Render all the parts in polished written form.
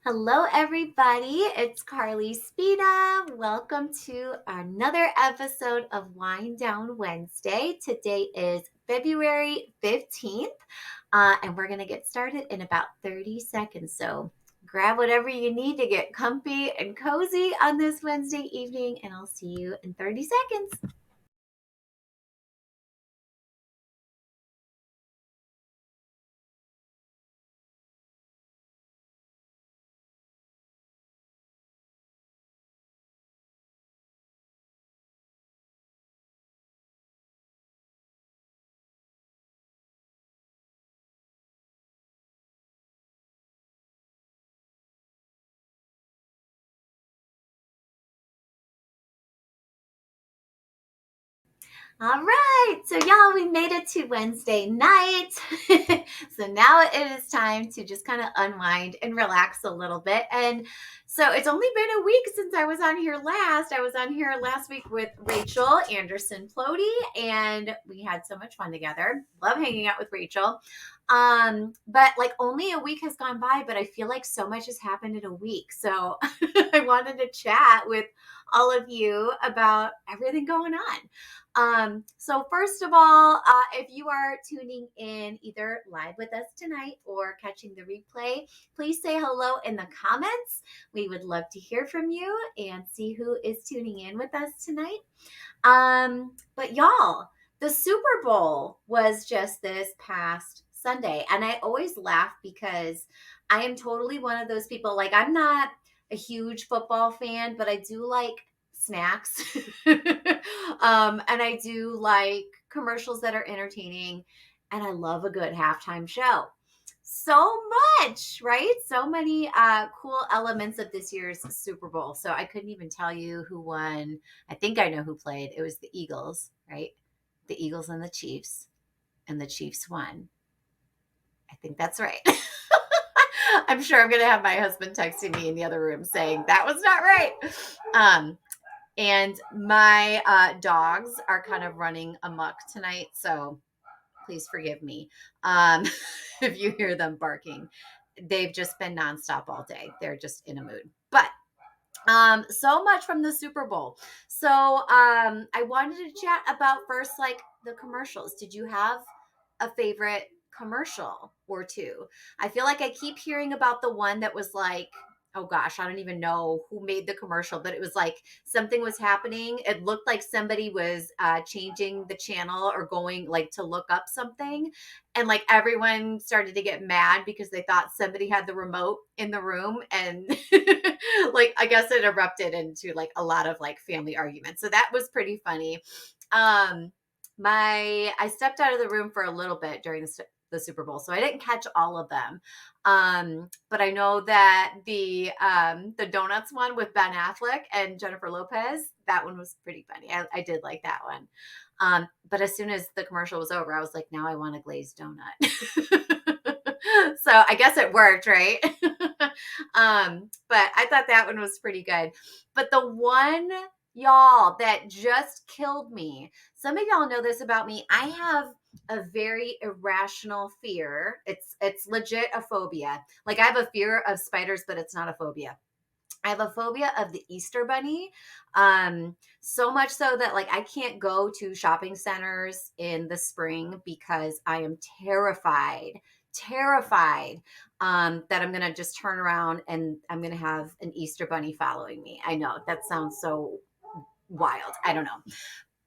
Hello, everybody. It's Carly Spina. Welcome to another episode of Wind Down Wednesday. Today is February 15th, and we're going to get started in about 30 seconds. So grab whatever you need to get comfy and cozy on this Wednesday evening, and I'll see you in 30 seconds. All right, so y'all, we made it to Wednesday night. So now it is time to just kind of unwind and relax a little bit. And so it's only been a week since I was on here last. I was on here last week with Rachel Anderson Plody, and we had so much fun together. Love hanging out with Rachel. But like only a week has gone by, but I feel like so much has happened in a week. So I wanted to chat with all of you about everything going on. So first of all, if you are tuning in either live with us tonight or catching the replay, please say hello in the comments. We would love to hear from you and see who is tuning in with us tonight. But y'all, the Super Bowl was just this past Sunday, and I always laugh because I am totally one of those people. Like, I'm not a huge football fan, but I do like snacks. And I do like commercials that are entertaining, and I love a good halftime show. So much, right? So many cool elements of this year's Super Bowl. So I couldn't even tell you who won. I think I know who played. It was the Eagles, right? The Eagles and the Chiefs, and the Chiefs won. I think that's right. I'm sure I'm going to have my husband texting me in the other room saying that was not right. And my dogs are kind of running amok tonight, so please forgive me if you hear them barking. They've just been nonstop all day. They're just in a mood. But so much from the Super Bowl. So I wanted to chat about first, like the commercials. Did you have a favorite commercial or two? I feel like I keep hearing about the one that was like, oh gosh, I don't even know who made the commercial, but it was like something was happening. It looked like somebody was changing the channel or going like to look up something. And like everyone started to get mad because they thought somebody had the remote in the room. And like, I guess it erupted into like a lot of like family arguments. So that was pretty funny. I stepped out of the room for a little bit during the Super Bowl, so I didn't catch all of them. But I know that the donuts one with Ben Affleck and Jennifer Lopez, that one was pretty funny. I did like that one. But as soon as the commercial was over, I was like, now I want a glazed donut. So I guess it worked, right? But I thought that one was pretty good. But the one, y'all, that just killed me. Some of y'all know this about me. I have a very irrational fear. It's legit a phobia. Like I have a fear of spiders, but it's not a phobia. I have a phobia of the Easter bunny. So much so that like I can't go to shopping centers in the spring because I am terrified that I'm gonna just turn around and I'm gonna have an Easter bunny following me. I know that sounds so wild. I don't know.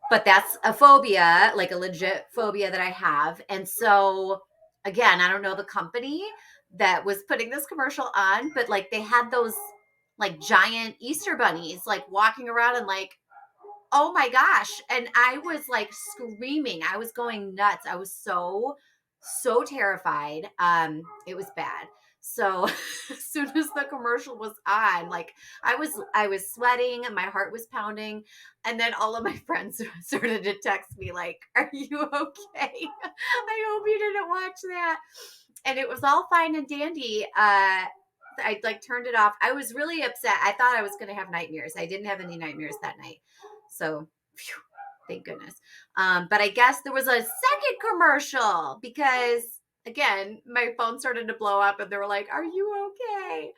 But that's a phobia, like a legit phobia that I have. And so again, I don't know the company that was putting this commercial on, but like they had those like giant Easter bunnies like walking around and like, oh my gosh. And I was like screaming. I was going nuts. I was so terrified. It was bad. So as soon as the commercial was on, like I was sweating and my heart was pounding. And then all of my friends started to text me like, are you okay? I hope you didn't watch that. And it was all fine and dandy. I like turned it off. I was really upset. I thought I was going to have nightmares. I didn't have any nightmares that night. So thank goodness. But I guess there was a second commercial because again, my phone started to blow up and they were like, "Are you okay?"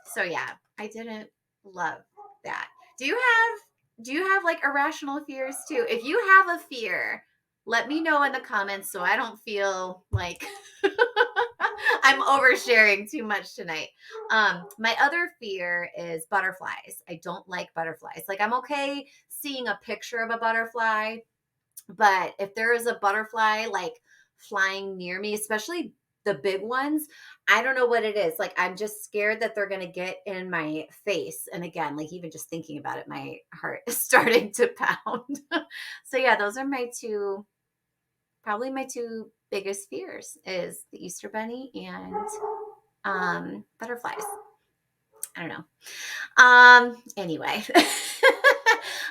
So yeah, I didn't love that. Do you have like irrational fears too? If you have a fear, let me know in the comments so I don't feel like I'm oversharing too much tonight. My other fear is butterflies. I don't like butterflies. Like I'm okay seeing a picture of a butterfly, but if there is a butterfly like flying near me, especially the big ones, I don't know what it is. Like I'm just scared that they're going to get in my face. And again, like even just thinking about it, my heart is starting to pound. So yeah, those are probably my two biggest fears is the Easter bunny and butterflies. I don't know. Anyway.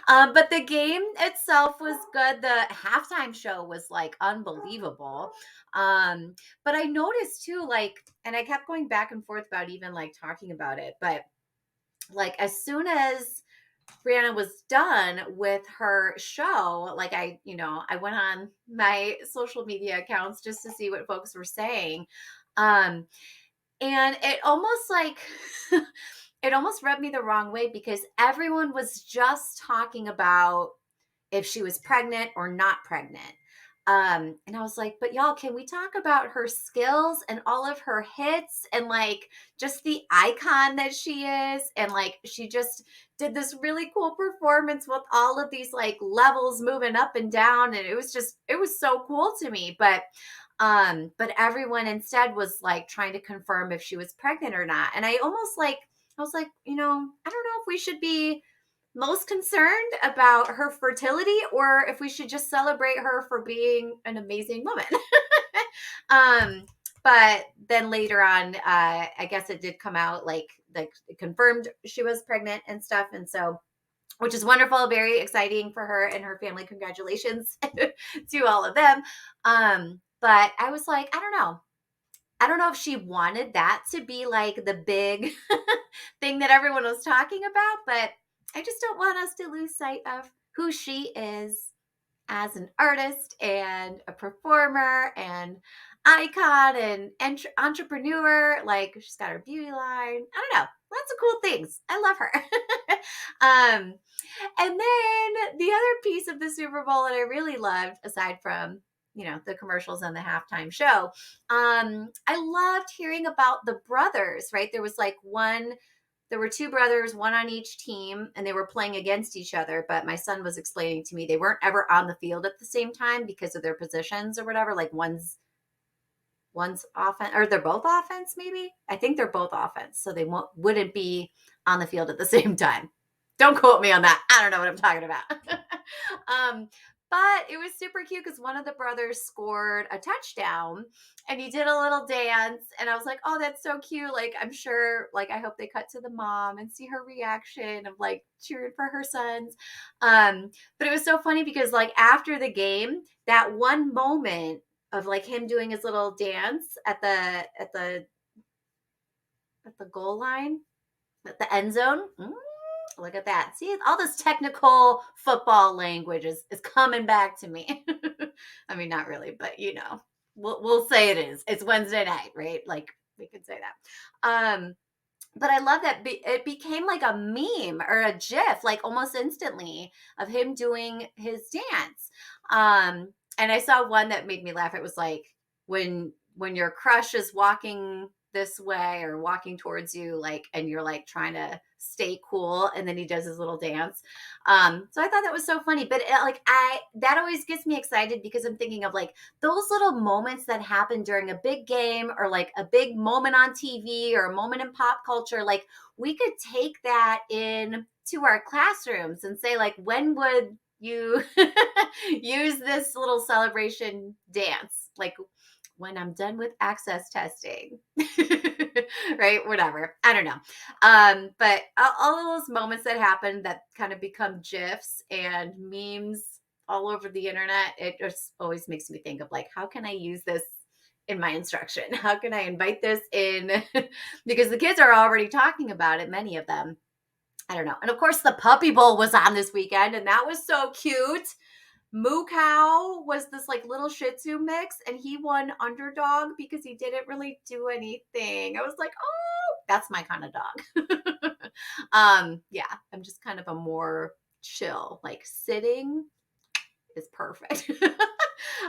But the game itself was good. The halftime show was like unbelievable. But I noticed too, like, and I kept going back and forth about even like talking about it, but like as soon as Brianna was done with her show, like I went on my social media accounts just to see what folks were saying. Um, and it almost like it almost rubbed me the wrong way because everyone was just talking about if she was pregnant or not pregnant. And I was like, but y'all, can we talk about her skills and all of her hits and like just the icon that she is? And like she just did this really cool performance with all of these like levels moving up and down. And it was so cool to me. But everyone instead was like trying to confirm if she was pregnant or not. And I was like, I don't know if we should be most concerned about her fertility or if we should just celebrate her for being an amazing woman. um, but then later on, I guess it did come out like it confirmed she was pregnant and stuff. And so, which is wonderful, very exciting for her and her family. Congratulations to all of them. But I was like, I don't know. I don't know if she wanted that to be like the big thing that everyone was talking about, but I just don't want us to lose sight of who she is as an artist and a performer and icon and entrepreneur. Like she's got her beauty line. I don't know. Lots of cool things. I love her. um, and then the other piece of the Super Bowl that I really loved, aside from the commercials and the halftime show, I loved hearing about the brothers. Right, there were two brothers, one on each team, and they were playing against each other. But my son was explaining to me they weren't ever on the field at the same time because of their positions or whatever. Like one's offense, or they're both offense. Maybe I think they're both offense, so they wouldn't be on the field at the same time. Don't quote me on that. I don't know what I'm talking about. But it was super cute because one of the brothers scored a touchdown and he did a little dance. And I was like, oh, that's so cute. Like, I'm sure, like, I hope they cut to the mom and see her reaction of like cheering for her sons. But it was so funny because, like, after the game, that one moment of like him doing his little dance at the goal line, at the end zone. Look at that. See, all this technical football language is coming back to me. I mean, not really, but we'll say it is. It's Wednesday night, right? Like we could say that. But I love that it became like a meme or a GIF, like almost instantly, of him doing his dance. And I saw one that made me laugh. It was like when your crush is walking this way or walking towards you, like, and you're like trying to stay cool, and then he does his little dance. So I thought that was so funny. But that always gets me excited because I'm thinking of like those little moments that happen during a big game or like a big moment on TV or a moment in pop culture. Like we could take that in to our classrooms and say, like, when would you use this little celebration dance? Like when I'm done with access testing, right? Whatever. I don't know. But all of those moments that happen that kind of become GIFs and memes all over the internet, it just always makes me think of like, how can I use this in my instruction? How can I invite this in? Because the kids are already talking about it, many of them. I don't know. And of course, the Puppy Bowl was on this weekend, and that was so cute. Moo Cow was this like little Shih Tzu mix, and he won underdog because he didn't really do anything. I was like, oh, that's my kind of dog. Yeah, I'm just kind of a more chill, like sitting is perfect.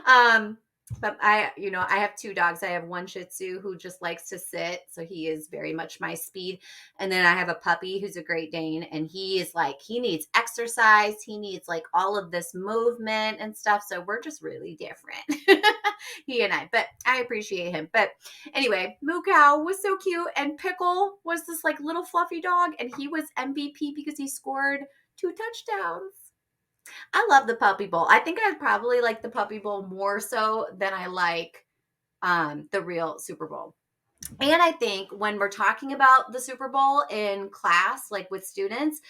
um, but I have two dogs. I have one Shih Tzu who just likes to sit, so he is very much my speed. And then I have a puppy who's a Great Dane, and he is like he needs exercise. He needs like all of this movement and stuff. So we're just really different, he and I. But I appreciate him. But anyway, Moo Cow was so cute, and Pickle was this like little fluffy dog, and he was MVP because he scored 2 touchdowns. I love the Puppy Bowl. I think I probably like the Puppy Bowl more so than I like the real Super Bowl. And I think when we're talking about the Super Bowl in class, like with students,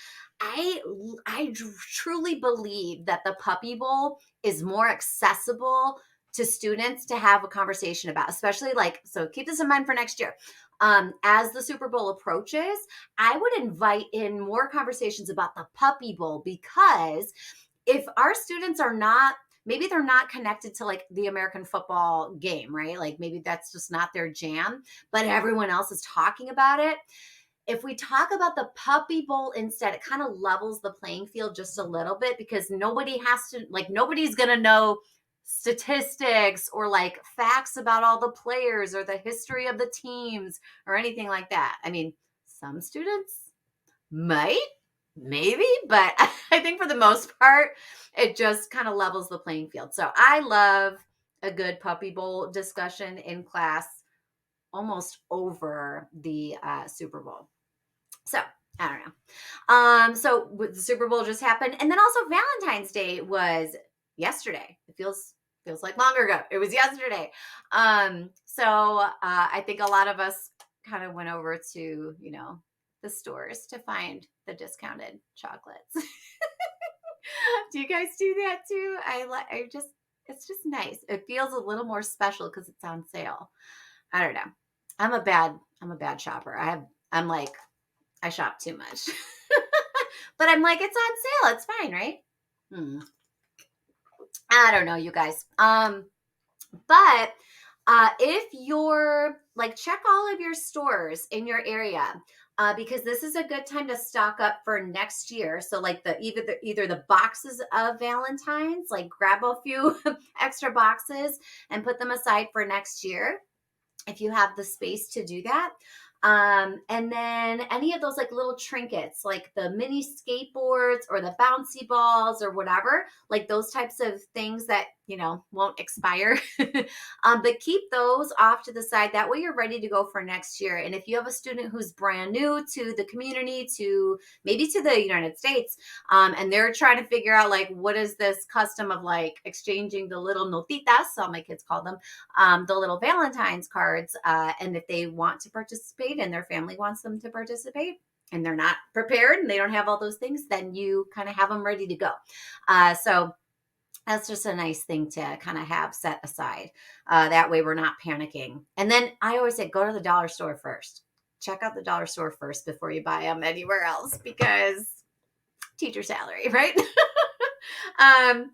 I truly believe that the Puppy Bowl is more accessible to students to have a conversation about, especially like, so keep this in mind for next year. As the Super Bowl approaches, I would invite in more conversations about the Puppy Bowl, because if our students are not, maybe they're not connected to like the American football game, right? Like maybe that's just not their jam, but everyone else is talking about it. If we talk about the Puppy Bowl instead, it kind of levels the playing field just a little bit, because nobody has to, like, nobody's going to know statistics or like facts about all the players or the history of the teams or anything like that. I mean, some students might, maybe, but I think for the most part, it just kind of levels the playing field. So I love a good Puppy Bowl discussion in class almost over the Super Bowl. So I don't know. So the Super Bowl just happened, and then also Valentine's Day was yesterday. It feels like longer ago. It was yesterday. So I think a lot of us kind of went over to the stores to find the discounted chocolates. Do you guys do that too? It's just nice. It feels a little more special because it's on sale. I don't know. I'm a bad shopper. I shop too much. But I'm like, it's on sale. It's fine, right? I don't know, you guys. But if you're like, check all of your stores in your area, because this is a good time to stock up for next year. So like either the boxes of Valentines, like grab a few extra boxes and put them aside for next year, if you have the space to do that. And then any of those like little trinkets, like the mini skateboards or the bouncy balls or whatever, like those types of things that, won't expire. But keep those off to the side. That way you're ready to go for next year. And if you have a student who's brand new to the community, maybe to the United States, and they're trying to figure out like, what is this custom of like exchanging the little notitas, all my kids call them, the little Valentine's cards. And if they want to participate and their family wants them to participate and they're not prepared and they don't have all those things, then you kind of have them ready to go. So that's just a nice thing to kind of have set aside. That way we're not panicking. And then I always say, go to the dollar store first. Check out the dollar store first before you buy them anywhere else, because teacher salary, right?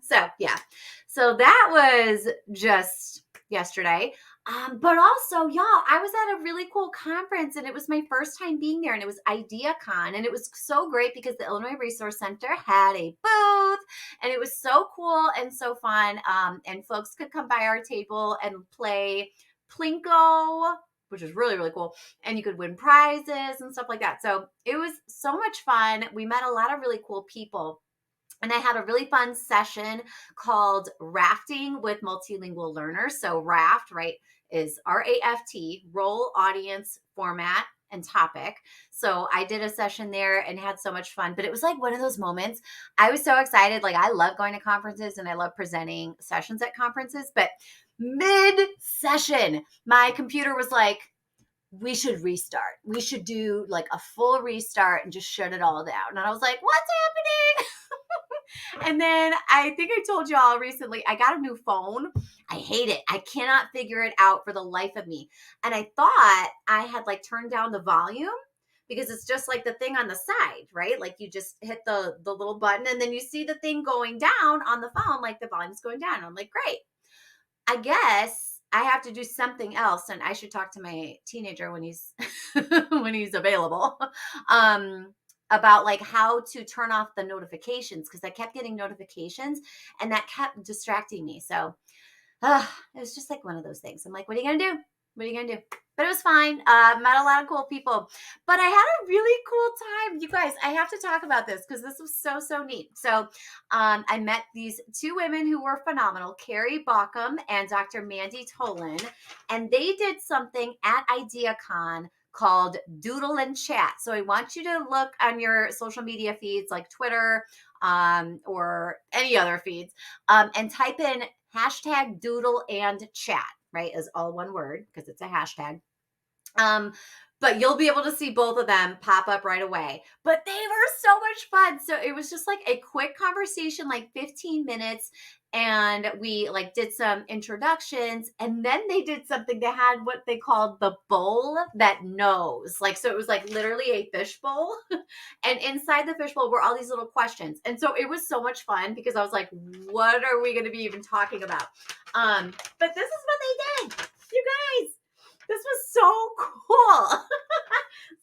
So yeah. So that was just yesterday. But also, y'all, I was at a really cool conference, and it was my first time being there, and it was IDEAcon, and it was so great because the Illinois Resource Center had a booth, and it was so cool and so fun. And folks could come by our table and play Plinko, which is really, really cool. And you could win prizes and stuff like that. So it was so much fun. We met a lot of really cool people. And I had a really fun session called Rafting with Multilingual Learners. So RAFT, right, is RAFT, Role, Audience, Format, and Topic. So I did a session there and had so much fun. But it was like one of those moments. I was so excited. Like, I love going to conferences and I love presenting sessions at conferences. But mid-session, my computer was like, we should restart. We should do like a full restart and just shut it all down. And I was like, what's happening? And then I think I told y'all recently, I got a new phone. I hate it. I cannot figure it out for the life of me. And I thought I had like turned down the volume, because it's just like the thing on the side, right? Like you just hit the little button and then you see the thing going down on the phone, like the volume's going down. I'm like, great. I guess I have to do something else, and I should talk to my teenager when he's when he's available. Um about like how to turn off the notifications, because I kept getting notifications and that kept distracting me. So it was just like one of those things. I'm like, what are you gonna do? What are you gonna do? But it was fine. Met a lot of cool people. But I had a really cool time. You guys, I have to talk about this because this was so neat. So I met these two women who were phenomenal, Carrie Bauckham and Dr. Mandy Tolan. And they did something at IDEAcon called Doodle and Chat. So I want you to look on your social media feeds like Twitter or any other feeds and type in hashtag doodle and chat, right? Is all one word because it's a hashtag. But you'll be able to see both of them pop up right away. But they were so much fun. So it was just like a quick conversation, like 15 minutes. And we like did some introductions, and then they did something. They had what they called the bowl that knows. Like, so it was like literally a fish bowl. And inside the fishbowl were all these little questions. And so it was so much fun because I was like, what are we going to be even talking about? But this is what they did. You guys, this was so cool.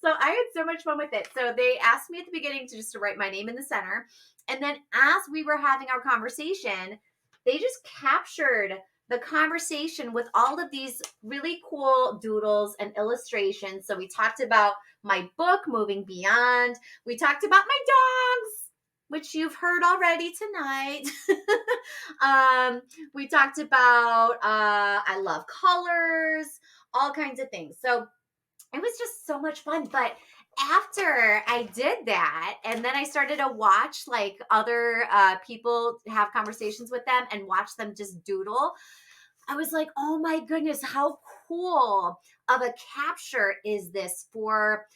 So I had so much fun with it. So they asked me at the beginning to write my name in the center. And then as we were having our conversation, they just captured the conversation with all of these really cool doodles and illustrations. So we talked about my book, Moving Beyond. We talked about my dogs, which you've heard already tonight. We talked about I love colors, all kinds of things. So it was just so much fun. But after I did that, and then I started to watch like other people have conversations with them and watch them just doodle, I was like, oh my goodness, how cool of a capture is this for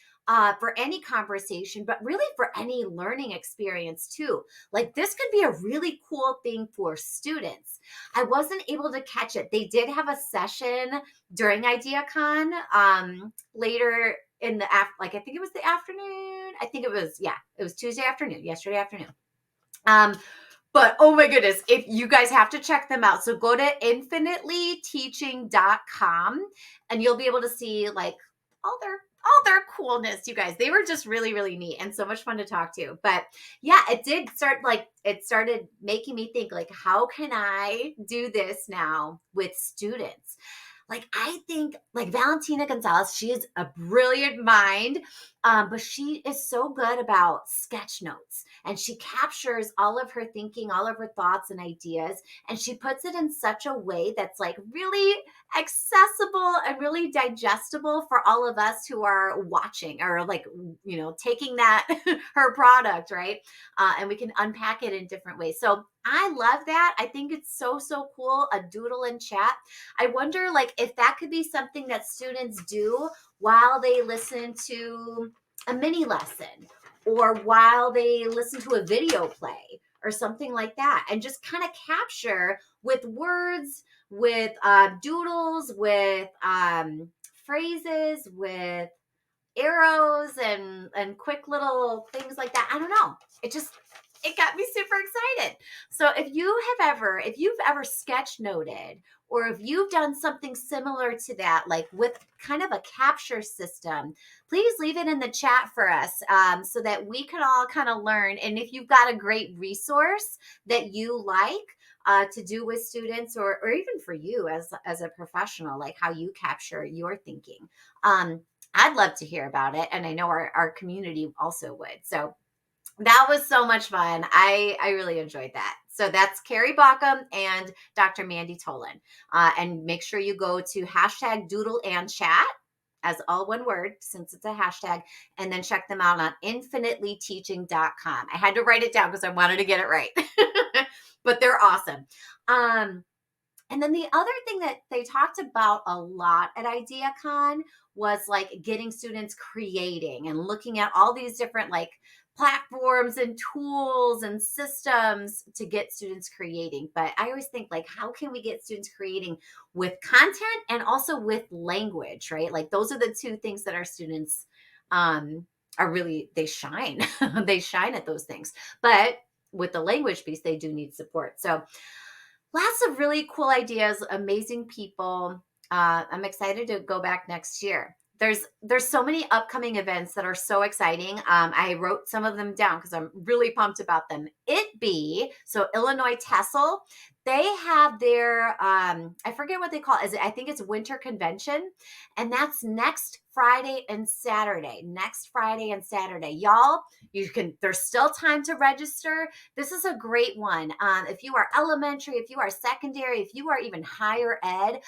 any conversation, but really for any learning experience too. Like this could be a really cool thing for students. I wasn't able to catch it. They did have a session during IDEAcon later in the like I think it was the afternoon. I think it was it was Tuesday afternoon, yesterday afternoon. But oh my goodness, if you guys have to check them out. So go to infinitelyteaching.com and you'll be able to see like all their coolness, you guys. They were just really neat and so much fun to talk to. But yeah, it started making me think like, how can I do this now with students? Like, I think like Valentina Gonzalez, she is a brilliant mind, but she is so good about sketch notes, and she captures all of her thinking, all of her thoughts and ideas, and she puts it in such a way that's like really accessible and really digestible for all of us who are watching or like, taking that her product, right? And we can unpack it in different ways. So I love that. I think it's so cool, a doodle and chat. I wonder like if that could be something that students do while they listen to a mini lesson or while they listen to a video play or something like that, and just kind of capture with words, with doodles, with phrases, with arrows and quick little things like that. I don't know. It got me super excited. So if you've ever sketch noted, or if you've done something similar to that, like with kind of a capture system, please leave it in the chat for us so that we can all kind of learn. And if you've got a great resource that you like to do with students, or even for you as a professional, like how you capture your thinking, I'd love to hear about it. And I know our community also would. So that was so much fun. I really enjoyed that. So that's Carrie Bauckham and Dr. Mandy Tolan. And make sure you go to hashtag doodle and chat as all one word, since it's a hashtag, and then check them out on infinitelyteaching.com. I had to write it down because I wanted to get it right, but they're awesome. And then the other thing that they talked about a lot at IDEAcon was like getting students creating and looking at all these different like platforms and tools and systems to get students creating. But I always think like, how can we get students creating with content and also with language, right? Like those are the two things that our students are really, they shine. They shine at those things. But with the language piece, they do need support. So lots of really cool ideas, amazing people. I'm excited to go back next year. There's so many upcoming events that are so exciting. I wrote some of them down because I'm really pumped about them. So Illinois Tessel, they have their I forget what they call it. I think it's winter convention, and that's next Friday and Saturday. Next Friday and Saturday, y'all. There's still time to register. This is a great one. If you are elementary, if you are secondary, if you are even higher ed,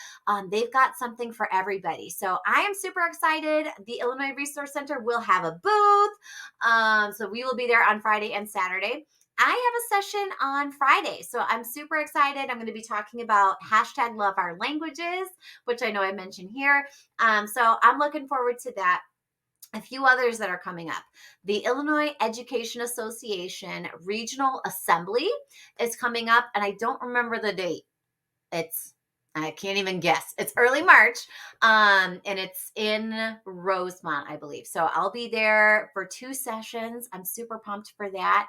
they've got something for everybody. So I am super excited. The Illinois Resource Center will have a booth. So we will be there on Friday and Saturday. I have a session on Friday, so I'm super excited. I'm going to be talking about hashtag love our languages, which I know I mentioned here. So I'm looking forward to that. A few others that are coming up. The Illinois Education Association Regional Assembly is coming up, and I don't remember the date. I can't even guess. It's early March, and it's in Rosemont, I believe. So I'll be there for 2 sessions. I'm super pumped for that.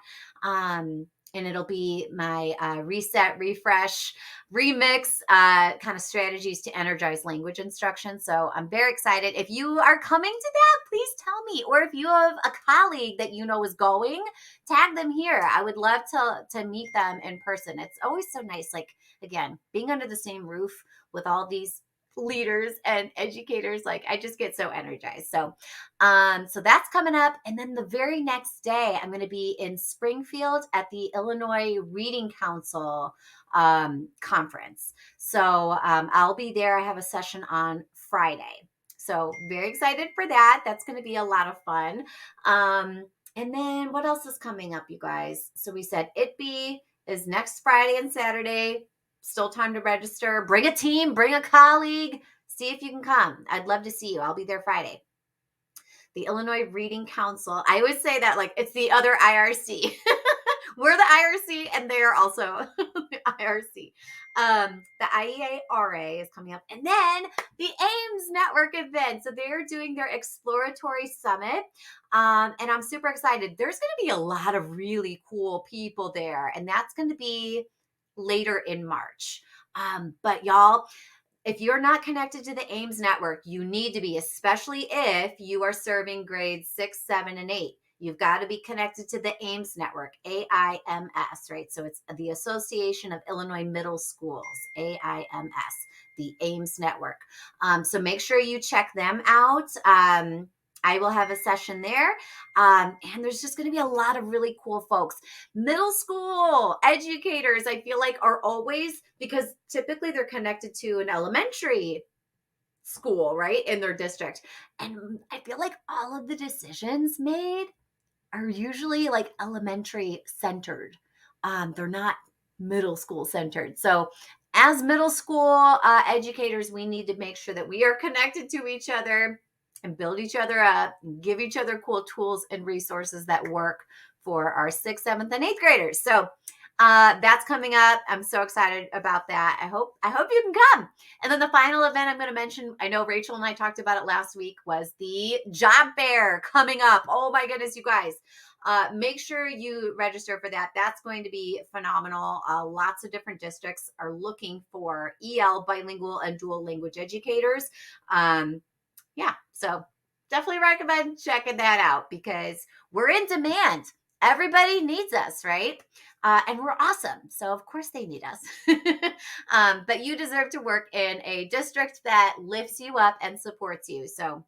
And it'll be my reset, refresh, remix kind of strategies to energize language instruction. So I'm very excited. If you are coming to that, please tell me. Or if you have a colleague that you know is going, tag them here. I would love to meet them in person. It's always so nice. Like, again, being under the same roof with all these leaders and educators, like I just get so energized. So that's coming up. And then the very next day, I'm going to be in Springfield at the Illinois Reading Council conference. So I'll be there. I have a session on Friday. So very excited for that. That's going to be a lot of fun. And then what else is coming up, you guys? So we said IDEAcon is next Friday and Saturday. Still time to register. Bring a team, bring a colleague. See if you can come. I'd love to see you. I'll be there Friday. The Illinois Reading Council. I always say that like it's the other IRC. We're the IRC and they are also the IRC. The IDEARA is coming up. And then the AIMS Network event. So they're doing their exploratory summit. And I'm super excited. There's going to be a lot of really cool people there. And that's going to be later in March. But y'all, if you're not connected to the AIMS network, you need to be, especially if you are serving grades 6, 7, and 8. You've got to be connected to the AIMS network, AIMS, right? So it's the Association of Illinois Middle Schools, AIMS, the AIMS network. So make sure you check them out. I will have a session there. And there's just going to be a lot of really cool folks. Middle school educators, I feel like, are always, because typically they're connected to an elementary school, right, in their district. And I feel like all of the decisions made are usually like elementary centered. They're not middle school centered. So as middle school educators, we need to make sure that we are connected to each other and build each other up, and give each other cool tools and resources that work for our 6th, 7th, and 8th graders. So that's coming up. I'm so excited about that. I hope you can come. And then the final event I'm going to mention, I know Rachel and I talked about it last week, was the job fair coming up. Oh my goodness, you guys. Make sure you register for that. That's going to be phenomenal. Lots of different districts are looking for EL, bilingual, and dual language educators. Yeah, so definitely recommend checking that out because we're in demand. Everybody needs us, right? And we're awesome. So of course they need us. But you deserve to work in a district that lifts you up and supports you. So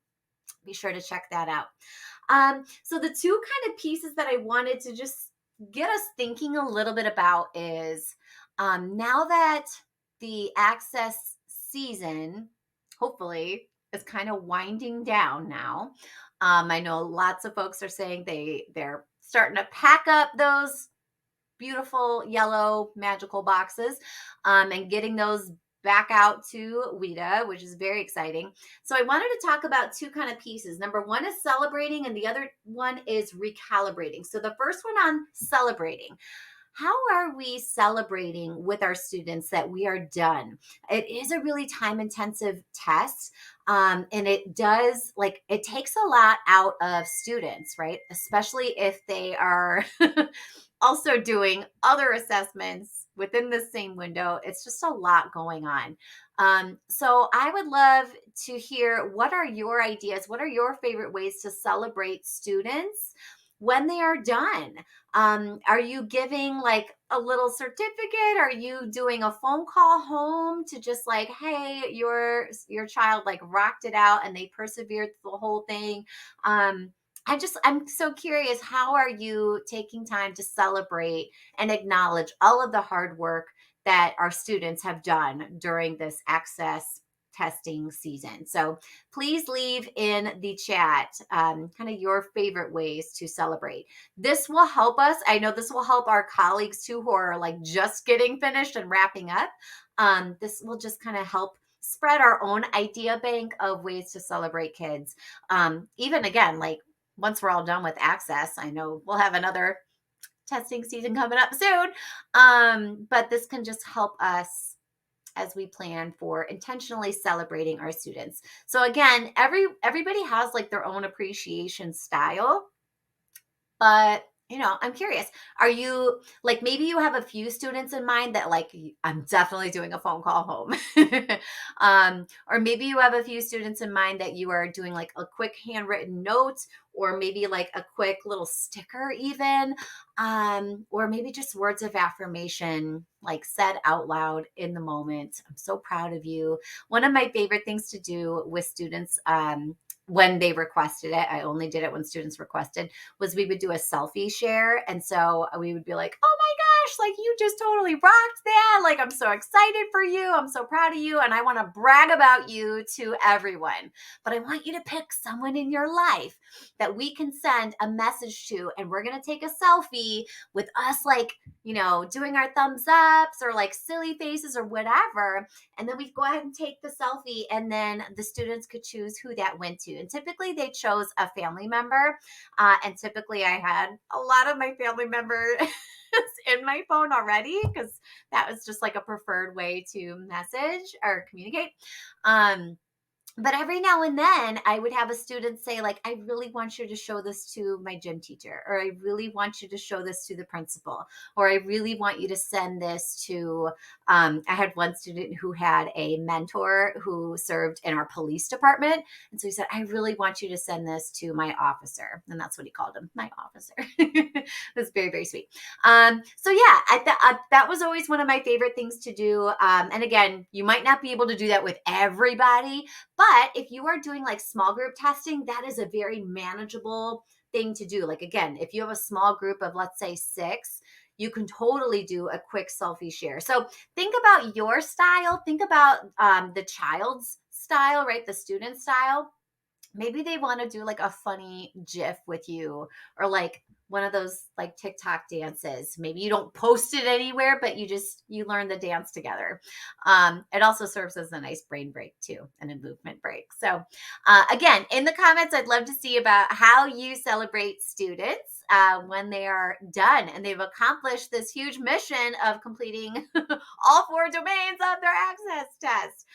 be sure to check that out. So the 2 kind of pieces that I wanted to just get us thinking a little bit about is now that the access season, hopefully, is kind of winding down now. I know lots of folks are saying they're starting to pack up those beautiful yellow magical boxes and getting those back out to WIDA, which is very exciting. So I wanted to talk about 2 kind of pieces. Number 1 is celebrating and the other one is recalibrating. So the first one on celebrating. how are we celebrating with our students that we are done? It is a really time intensive test. And it does, like, it takes a lot out of students, right? Especially if they are also doing other assessments within the same window. It's just a lot going on. So I would love to hear, what are your ideas? What are your favorite ways to celebrate students when they are done? Are you giving like a little certificate? Are you doing a phone call home to just like, hey, your child like rocked it out and they persevered through the whole thing? I'm so curious, how are you taking time to celebrate and acknowledge all of the hard work that our students have done during this access testing season? So please leave in the chat kind of your favorite ways to celebrate. This will help us. I know this will help our colleagues too, who are like just getting finished and wrapping up. This will just kind of help spread our own idea bank of ways to celebrate kids. Even again, like once we're all done with access, I know we'll have another testing season coming up soon. But this can just help us as we plan for intentionally celebrating our students. So again, everybody has like their own appreciation style. But, I'm curious. Are you like, maybe you have a few students in mind that like, I'm definitely doing a phone call home. Or maybe you have a few students in mind that you are doing like a quick handwritten note, or maybe like a quick little sticker even, or maybe just words of affirmation, like said out loud in the moment. I'm so proud of you. One of my favorite things to do with students, when they requested it, I only did it when students requested, was we would do a selfie share. And so we would be like, oh my gosh, like you just totally rocked that. Like, I'm so excited for you. I'm so proud of you. And I want to brag about you to everyone. But I want you to pick someone in your life that we can send a message to. And we're going to take a selfie with us, like, doing our thumbs ups or like silly faces or whatever. And then we go ahead and take the selfie, and then the students could choose who that went to. And typically they chose a family member. And typically I had a lot of my family members in my phone already, because that was just like a preferred way to message or communicate. But every now and then I would have a student say, like, I really want you to show this to my gym teacher, or I really want you to show this to the principal, or I really want you to send this to, I had one student who had a mentor who served in our police department. And so he said, I really want you to send this to my officer. And that's what he called him, my officer. It was very, very sweet. So yeah, that was always one of my favorite things to do. And again, you might not be able to do that with everybody, but if you are doing like small group testing, that is a very manageable thing to do. Like, again, if you have a small group of, let's say, 6, you can totally do a quick selfie share. So think about your style. Think about the child's style, right? The student style. Maybe they want to do like a funny GIF with you, or like one of those like TikTok dances. Maybe you don't post it anywhere, but you learn the dance together. It also serves as a nice brain break too, and a movement break. So again, in the comments, I'd love to see about how you celebrate students when they are done and they've accomplished this huge mission of completing all 4 domains of their access test.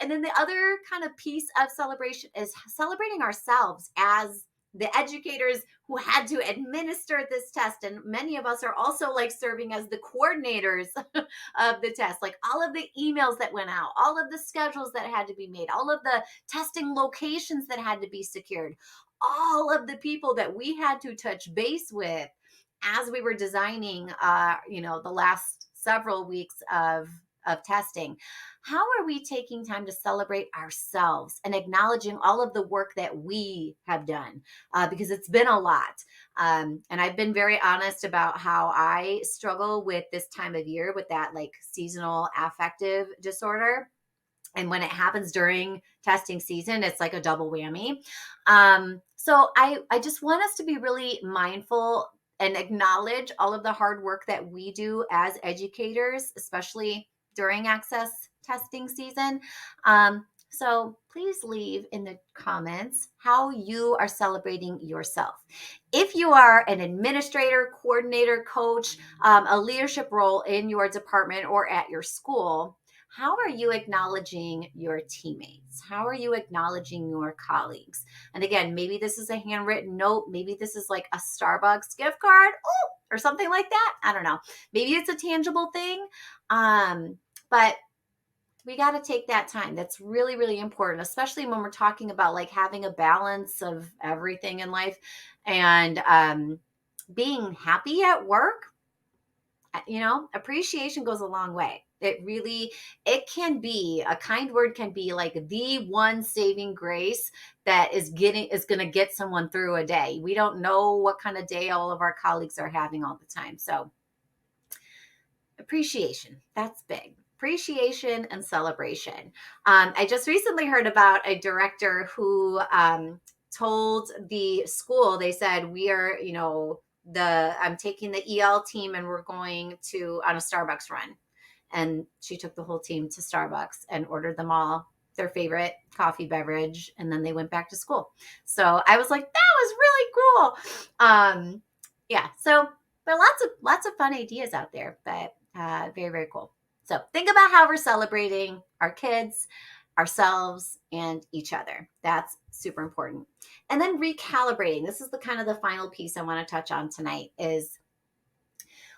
And then the other kind of piece of celebration is celebrating ourselves as the educators who had to administer this test. And many of us are also like serving as the coordinators of the test, like all of the emails that went out, all of the schedules that had to be made, all of the testing locations that had to be secured, all of the people that we had to touch base with as we were designing, the last several weeks of testing. How are we taking time to celebrate ourselves and acknowledging all of the work that we have done? Because it's been a lot. And I've been very honest about how I struggle with this time of year with that like seasonal affective disorder. And when it happens during testing season, it's like a double whammy. So I just want us to be really mindful and acknowledge all of the hard work that we do as educators, especially during access testing season. So please leave in the comments how you are celebrating yourself. If you are an administrator, coordinator, coach, a leadership role in your department or at your school, how are you acknowledging your teammates? How are you acknowledging your colleagues? And again, maybe this is a handwritten note. Maybe this is like a Starbucks gift card, or something like that. I don't know. Maybe it's a tangible thing. But we got to take that time. That's really, really important, especially when we're talking about like having a balance of everything in life and being happy at work. Appreciation goes a long way. It can be a kind word, can be like the one saving grace that is going to get someone through a day. We don't know what kind of day all of our colleagues are having all the time. So appreciation, that's big. Appreciation and celebration. I just recently heard about a director who told the school, they said, we are, I'm taking the EL team and we're going to on a Starbucks run. And she took the whole team to Starbucks and ordered them all their favorite coffee beverage. And then they went back to school. So I was like, that was really cool. Yeah. So there are lots of fun ideas out there, but very, very cool. So think about how we're celebrating our kids, ourselves, and each other. That's super important. And then recalibrating. This is the kind of the final piece I want to touch on tonight is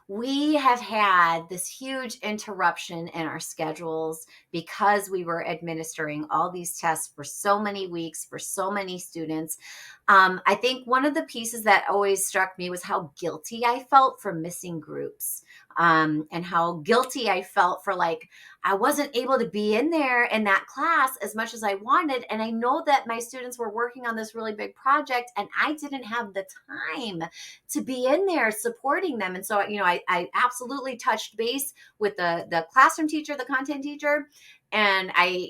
we have had this huge interruption in our schedules because we were administering all these tests for so many weeks for so many students. I think one of the pieces that always struck me was how guilty I felt for missing groups, and how guilty I felt for like I wasn't able to be in there in that class as much as I wanted. And I know that my students were working on this really big project and I didn't have the time to be in there supporting them. And so, I absolutely touched base with the classroom teacher, the content teacher, and I,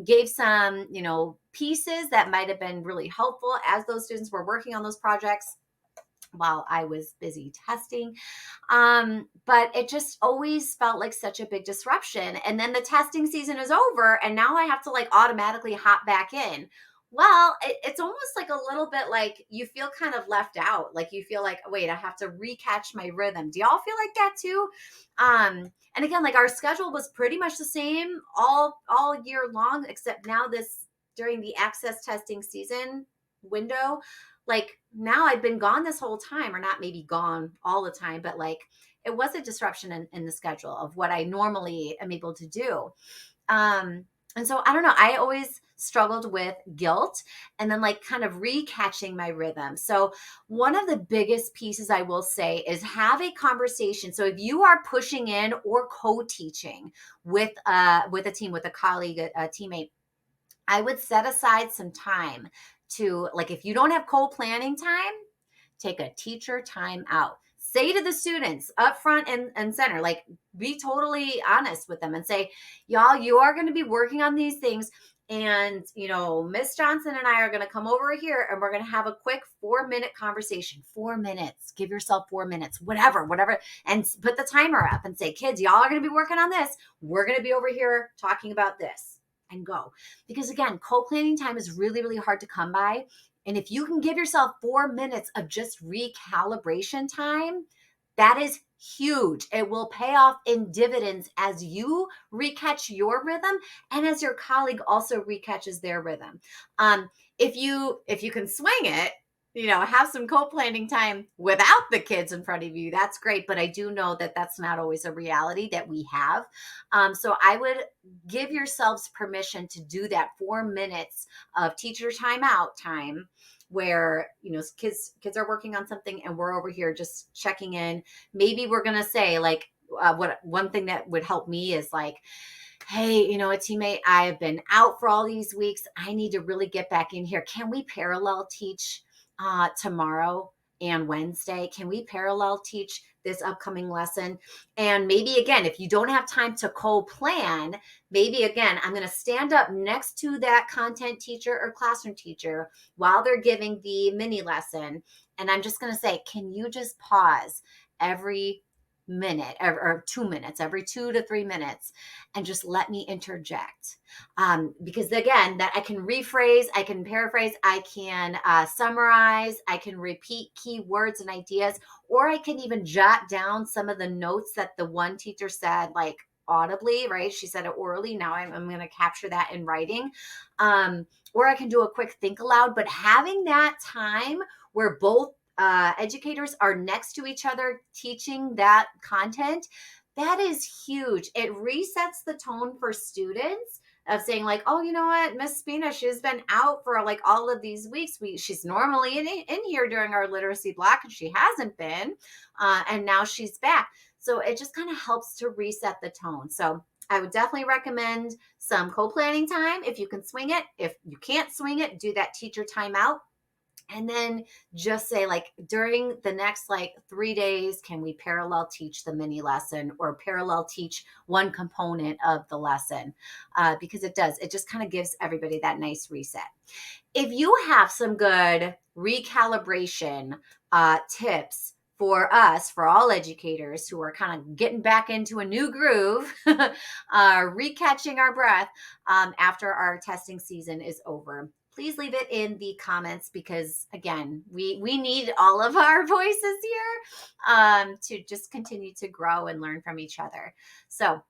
gave some, pieces that might have been really helpful as those students were working on those projects while I was busy testing. But it just always felt like such a big disruption. And then the testing season is over, and now I have to like automatically hop back in. Well, it's almost like a little bit like you feel kind of left out. Like you feel like, wait, I have to recatch my rhythm. Do y'all feel like that too? And again, like our schedule was pretty much the same all year long, except now this during the access testing season window, like now I've been gone this whole time, or not maybe gone all the time, but like it was a disruption in the schedule of what I normally am able to do. And so I don't know, I always struggled with guilt and then like kind of recatching my rhythm. So one of the biggest pieces I will say is have a conversation. So if you are pushing in or co-teaching with a team, with a colleague, a teammate, I would set aside some time to, like, if you don't have co-planning time, take a teacher time out. Say to the students up front and center, like, be totally honest with them and say, y'all, you are going to be working on these things. And, Miss Johnson and I are going to come over here and we're going to have a quick 4-minute conversation. 4 minutes. Give yourself 4 minutes, whatever. And put the timer up and say, kids, y'all are going to be working on this. We're going to be over here talking about this. And go. Because again, co-planning time is really, really hard to come by. And if you can give yourself 4 minutes of just recalibration time, that is huge. It will pay off in dividends as you recatch your rhythm and as your colleague also recatches their rhythm. If you can swing it, have some co-planning time without the kids in front of you, that's great. But I do know that that's not always a reality that we have. So I would give yourselves permission to do that 4 minutes of teacher timeout time where, kids are working on something and we're over here just checking in. Maybe we're going to say like, one thing that would help me is like, hey, a teammate, I have been out for all these weeks. I need to really get back in here. Can we parallel teach tomorrow and Wednesday? Can we parallel teach this upcoming lesson? And maybe again, if you don't have time to co-plan, maybe again, I'm going to stand up next to that content teacher or classroom teacher while they're giving the mini lesson. And I'm just going to say, can you just pause every minute or 2 minutes, every 2 to 3 minutes, and just let me interject. Because again, that I can rephrase, I can paraphrase, I can summarize, I can repeat key words and ideas, or I can even jot down some of the notes that the one teacher said, like audibly, right? She said it orally. Now I'm going to capture that in writing. Or I can do a quick think aloud, but having that time where both educators are next to each other teaching that content, that is huge. It resets the tone for students of saying like, oh, you know what, Miss Spina, she's been out for like all of these weeks. She's normally in here during our literacy block, and she hasn't been, and now she's back. So it just kind of helps to reset the tone. So I would definitely recommend some co-planning time if you can swing it. If you can't swing it, do that teacher timeout. And then just say like during the next like 3 days, can we parallel teach the mini lesson or parallel teach one component of the lesson? Because it just kind of gives everybody that nice reset. If you have some good recalibration tips for us, for all educators who are kind of getting back into a new groove, recatching our breath after our testing season is over, please leave it in the comments, because again, we need all of our voices here to just continue to grow and learn from each other. So,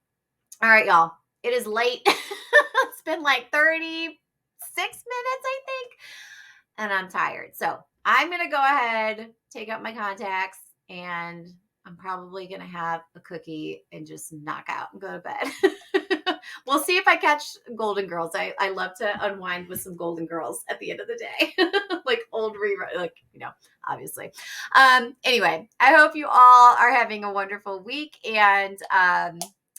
all right, y'all, it is late. It's been like 36 minutes, I think, and I'm tired. So I'm going to go ahead, take out my contacts, and I'm probably going to have a cookie and just knock out and go to bed. We'll see if I catch Golden Girls. I love to unwind with some Golden Girls at the end of the day, like old rerun, like, obviously. Anyway, I hope you all are having a wonderful week. And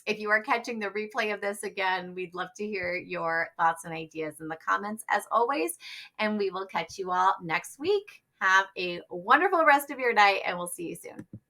if you are catching the replay of this again, we'd love to hear your thoughts and ideas in the comments as always. And we will catch you all next week. Have a wonderful rest of your night, and we'll see you soon.